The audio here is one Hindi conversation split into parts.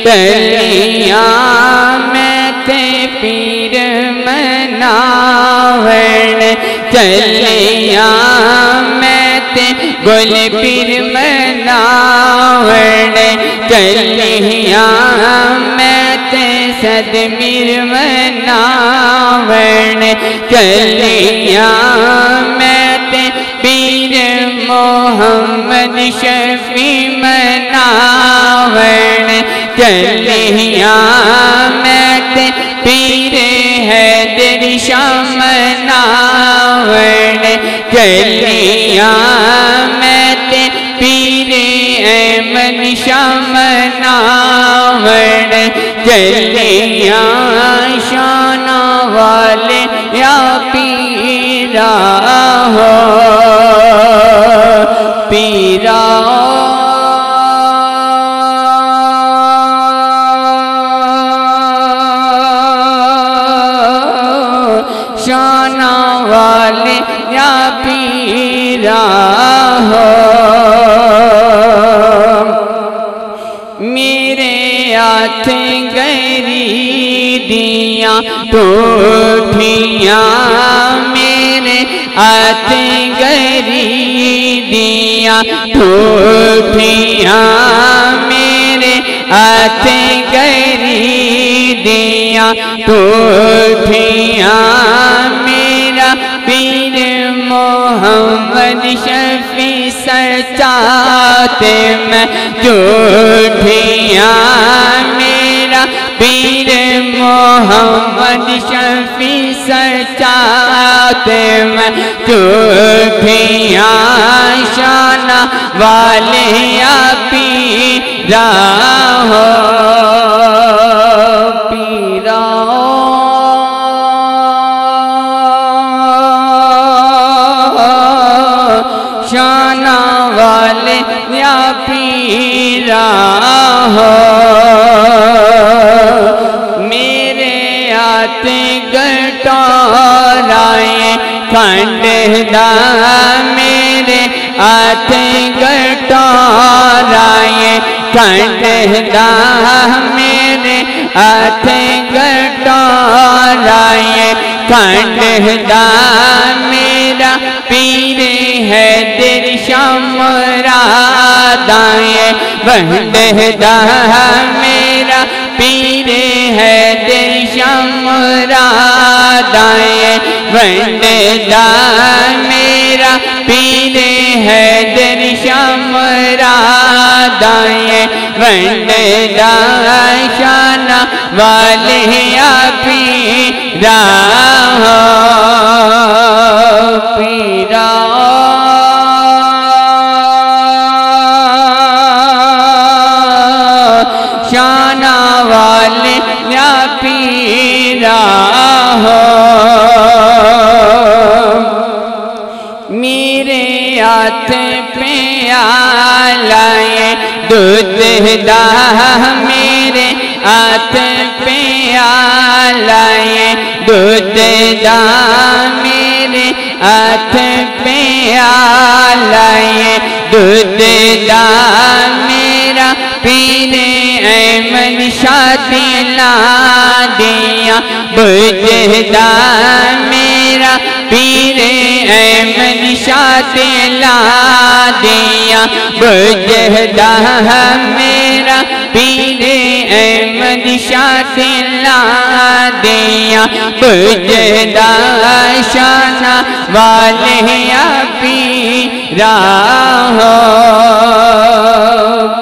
टलिया मैं ते पीर मनावण टलिया मैं ते गुल पीर मनावण टलिया मैं ते सदमीर मनावण टलिया मैं ते पीर मोहम्मद शफी मनावण टलिया मैं ते पीर हैदर शाह मनावण टलिया मैं ते पीर अहमद शाह मनावण टलिया शाना वाले या पीरा हो पीरा शाना वाले या पीरा हो मेरे हाथ गरी दिया टूटियाँ मेरे हाथ गरी दिया टूटियाँ मेरे हाथ गरी दिया टूटियाँ मेरा पीर मोहम्मद शफी सचाते मैं झूठियाँ मेरा पीर मोहम्मद शफी सचाते मैं झूठियाँ शाना वाले या पीरा हो पीरा शाना वाले या पीरा हो मेरे हाथ गटोराए खंडदा मेरे हाथ गटोराए खंडदा मेरे हाथ गटोराए खंडदा मेरा पीर हैदर शाह मुरादाए वंडदा मेरा पीर हैदर शाह मुरादाए वंडदा मेरा पीर हैदर शाह मुरादाए वंडदा शाना वाले या पीरा हो पीरा शाना वाले या पीरा हो मेरे हाथ पे आलाए दूध दा मेरे हाथ पे आलाए दूध दा मेरे हाथ पे आलाए दूध दा मेरा पीर अहमद शाह दिला दिया बुझदा मेरा पीर अहमद शाह दिला दिया बुझदा मेरा पीर अहमद शाह दिला दिया बुझदा शाना वाले या पीरा हो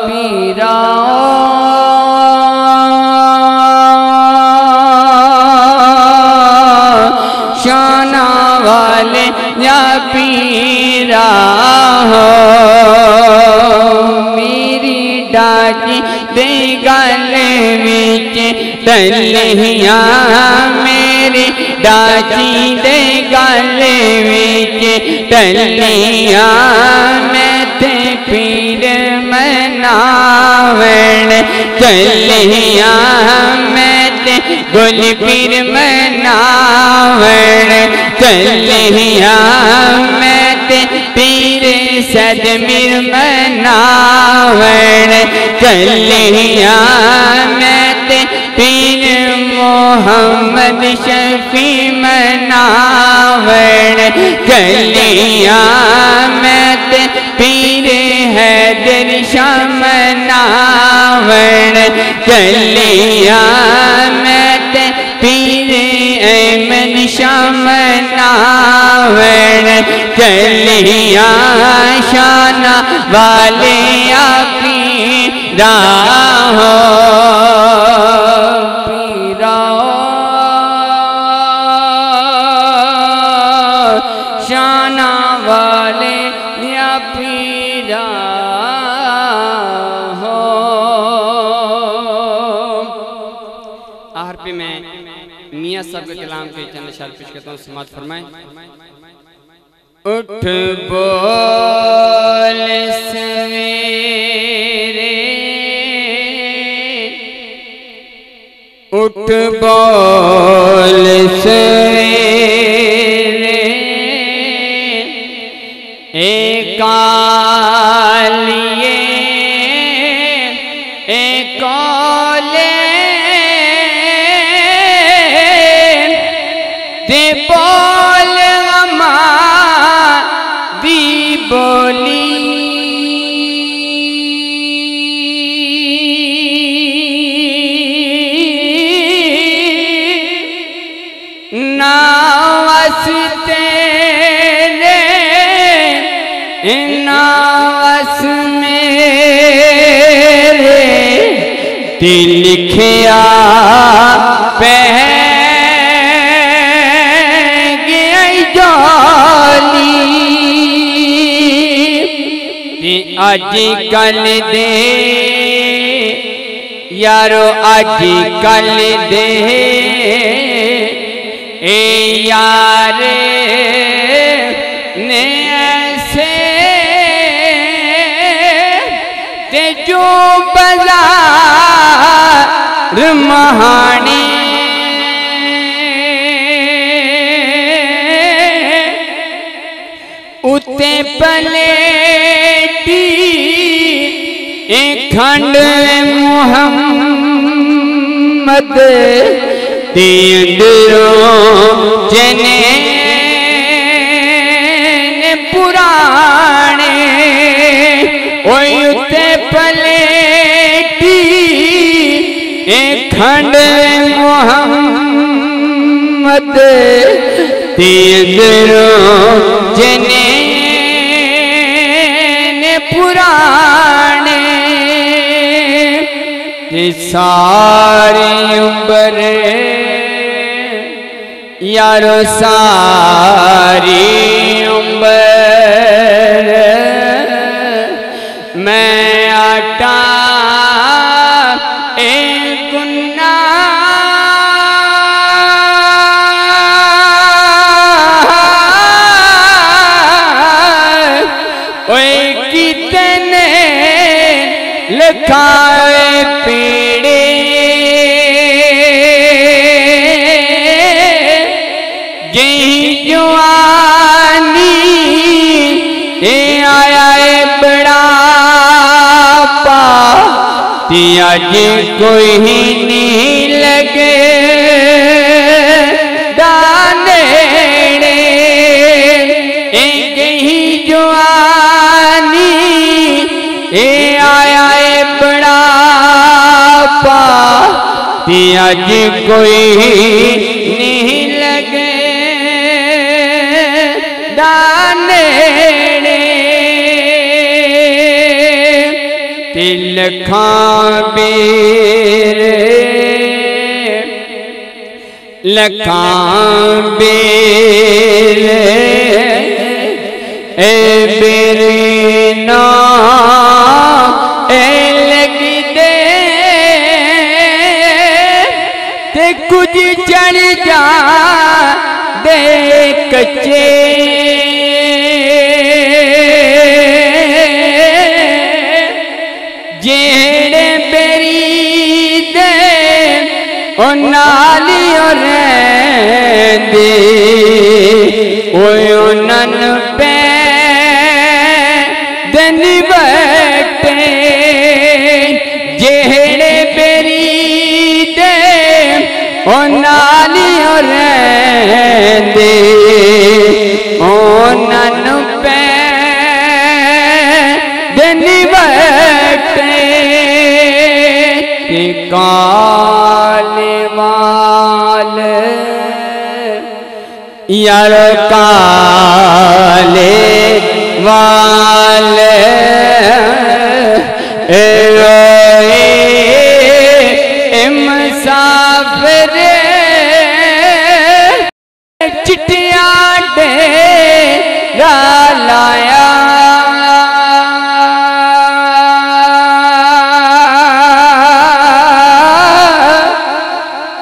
पीरा शाना वाले या पीरा हो मेरी डाकी दे गल विच टलिया मेरी डाकी दे गल विच टलिया मैं ते पीर मनावण टलिया मैं ते गुल पीर मनावण टलिया मैं ते पीर सदमीर मनावण टलिया मोहम्मद शफी मनावण गलियां में ते पीर हैदर शाह मनावण गलियां में ते पीर अहमद शाह मनावण गलियां शाना वाले पीरा हो पीरा शाना वाले या पीरा हो। आखिर पे मैं मियाँ साहब के कलाम के चंद अशआर पेश करता हूँ, समाअत फरमाएं। उठ बोल सवेरे, उठ बोल सवेरे, एक आलिए एक औले दे बोल हमारी बोली, ना वसते ना वस मेरे ते लिखिया पह गया जाली, अज कल दे यारो अज कल दे ए यार ने ऐसे ते जो बाजार महाने उते पलेटी एक खंड मोहम्मद तेंदरो जने पुराने उते पलेटी एक खंड मोहम्मद तेंदरो जने पुराने सारी उम्र यारो सारी उम्र मैं आटा एक गुन्ना ओए कितने लिखाए पीड़े जवानी ए आया बड़ा पा अज कोई नहीं लगे दाने गही जवानी ए आया बड़ा पा अज कोई नहीं लगे दाने लखां बेर ए बेरे ना ए लगी दे ते कुछ चढ़ जा दे कच्चे जेड़े बेरी दे ओ नालियों रहंदे ओए उनन पे दिन बैठे जेड़े बेरी दे ओ ओ नालियों रहंदे ओ ननु पे दिन बटे काले वाल यार काले वाल मुसाफिर चिट्टिया डेरा लाया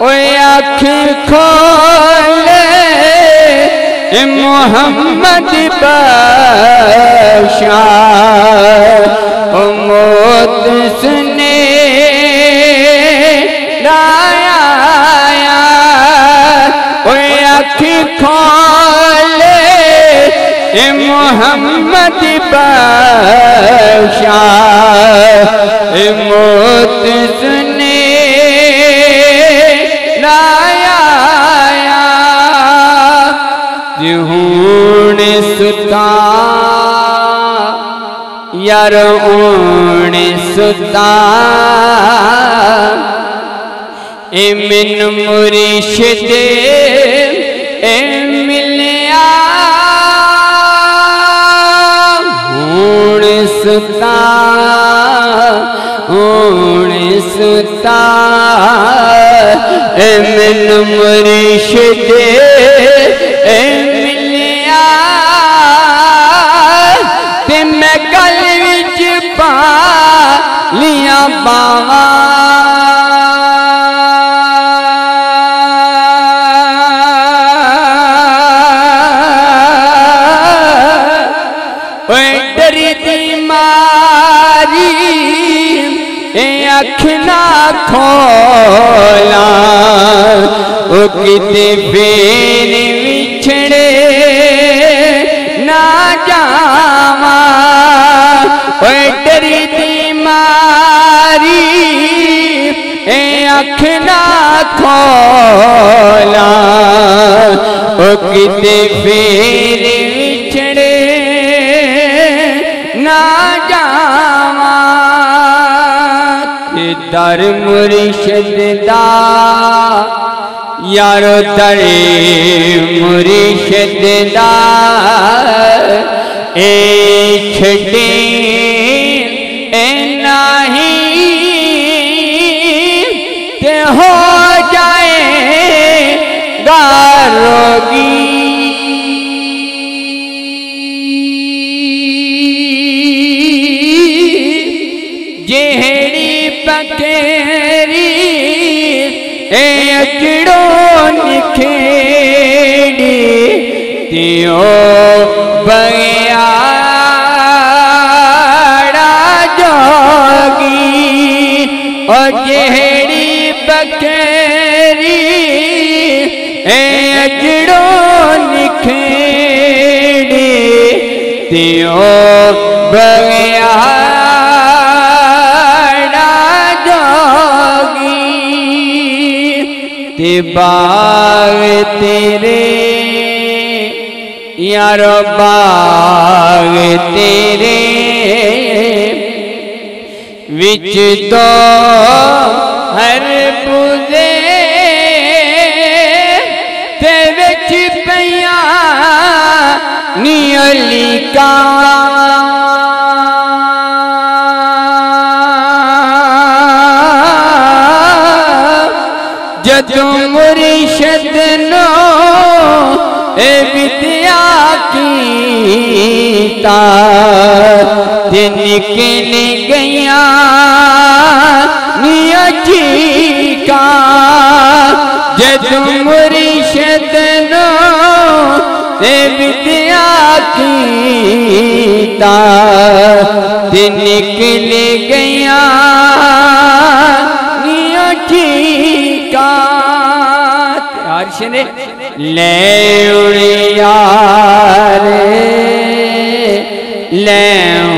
अख खोले मोहम्मद बख्शा मौत सुने लाया अख खोले मोहम्मद बख्शा मौत सुने हूण सुता यार ऊण सुता ए मिन मुर्शिद ए मिलिया हूण सुता ए मिन मुर्शिद मिलिया ते मैं गल विच पा लिया बावा डरी दी मारी अख ना खोला ओ किते फेर विछड़े ना जावा डरी दी मारी अख ना खोला ओ किते फेर विछड़े ना जावा दर मुर्शिद दा यारो दरे मुर्शिद दा ए छड़े ए नहीं ते हो जाए गारोगी जेहड़ी पकेरी ए अजड़ो निखेड़ी तियो बगियाड़ा जोगी ओ जेहड़ी पकेरी ए अजड़ो निखेड़ी तियो बगिया ते बाग तेरे यारो बाग तेरे विच तो हर बुदे ते विच पया नियली का जदों मुर्शिद नो ए विद्या कीता ते निकल गया निया चीका जदों मुर्शिद नो ए विद्या कीता ते निकल गया निया चीका ने ले यार ले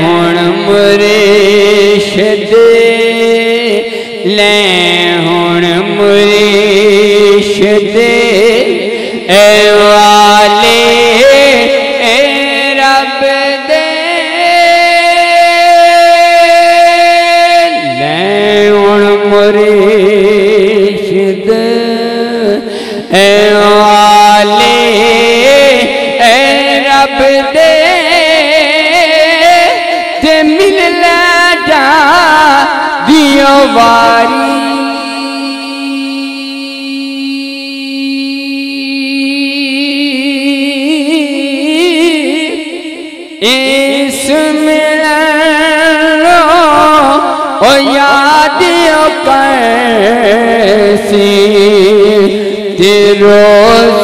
हुण मुर्शिद ले हुण मुर्शिद दे वाले रब दे लैण मुर्शिद वाले रब दे ते मिल जा दियो वारी इस मिलो ओ याद कैसी तेरो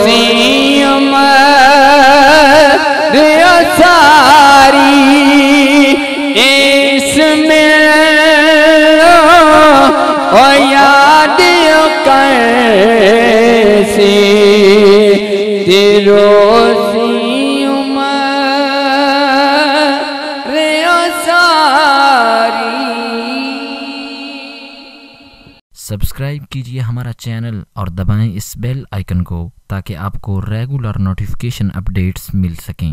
सियम सारी इस मिलो ओ याद कैसी तेरो सब्सक्राइब कीजिए हमारा चैनल और दबाएं इस बेल आइकन को ताकि आपको रेगुलर नोटिफिकेशन अपडेट्स मिल सकें।